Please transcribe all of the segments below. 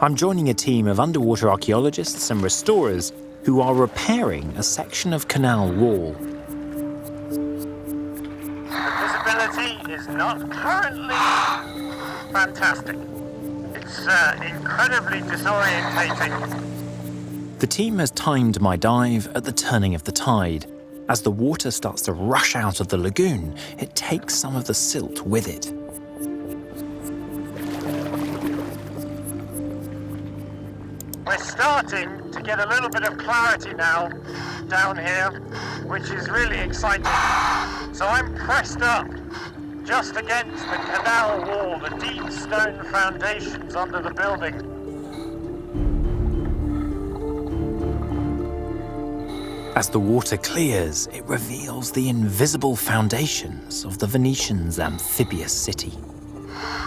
I'm joining a team of underwater archaeologists and restorers who are repairing a section of canal wall. The visibility is not currently fantastic. It's incredibly disorientating. The team has timed my dive at the turning of the tide. As the water starts to rush out of the lagoon, it takes some of the silt with it. We're starting to get a little bit of clarity now down here, which is really exciting. So I'm pressed up just against the canal wall, the deep stone foundations under the building. As the water clears, it reveals the invisible foundations of the Venetians' amphibious city.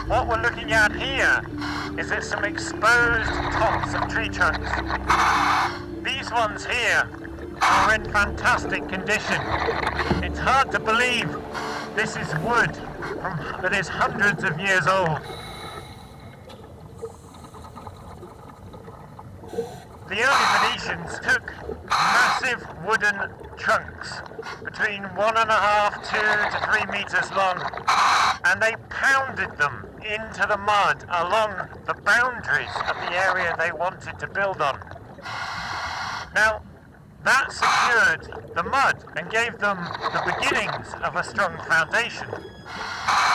What we're looking at here is that some exposed tops of tree trunks. These ones here are in fantastic condition. It's hard to believe this is wood that is hundreds of years old. The early Venetians took massive wooden trunks between 1.5 to 3 meters long, and they pounded them into the mud along the boundaries of the area they wanted to build on. Now, that secured the mud and gave them the beginnings of a strong foundation.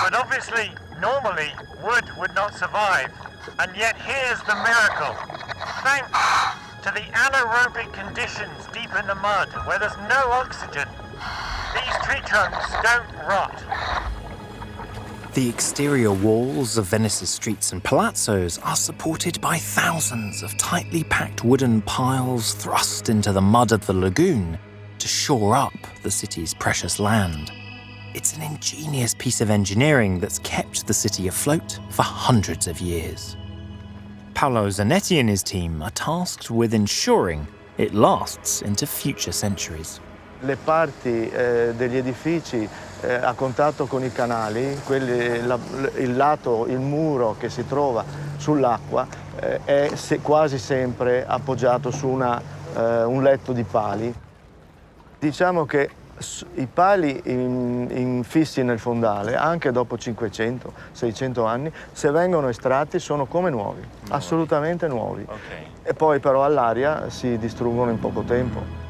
But obviously, normally, wood would not survive, and yet here's the miracle. Thanks to the anaerobic conditions deep in the mud, where there's no oxygen, these tree trunks don't rot. The exterior walls of Venice's streets and palazzos are supported by thousands of tightly packed wooden piles thrust into the mud of the lagoon to shore up the city's precious land. It's an ingenious piece of engineering that's kept the city afloat for hundreds of years. Paolo Zanetti and his team are tasked with ensuring it lasts into future centuries. Le parti degli edifici a contatto con i canali, il muro che si trova sull'acqua è quasi sempre appoggiato su un letto di pali. Diciamo che i pali infissi nel fondale, anche dopo 500-600 anni, se vengono estratti sono come nuovi, assolutamente nuovi. Okay. E poi però all'aria si distruggono in poco tempo.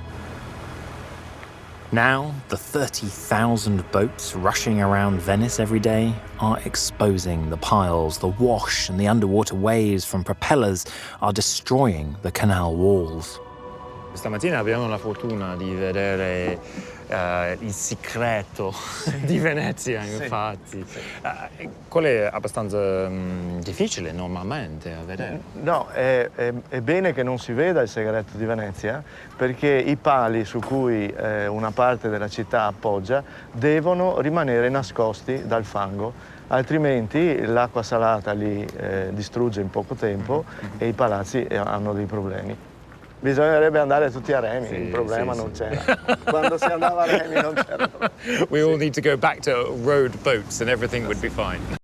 Now, the 30,000 boats rushing around Venice every day are exposing the piles. The wash and the underwater waves from propellers are destroying the canal walls. Stamattina abbiamo la fortuna di vedere il segreto di Venezia, infatti. Quello è abbastanza difficile normalmente a vedere. No, è bene che non si veda il segreto di Venezia, perché i pali su cui una parte della città appoggia devono rimanere nascosti dal fango, altrimenti l'acqua salata li distrugge in poco tempo e i palazzi hanno dei problemi. Bisognerebbe andare tutti a remi, il problema non c'era. Quando si andava a remi non c'era. We all need to go back to road boats and everything would be fine.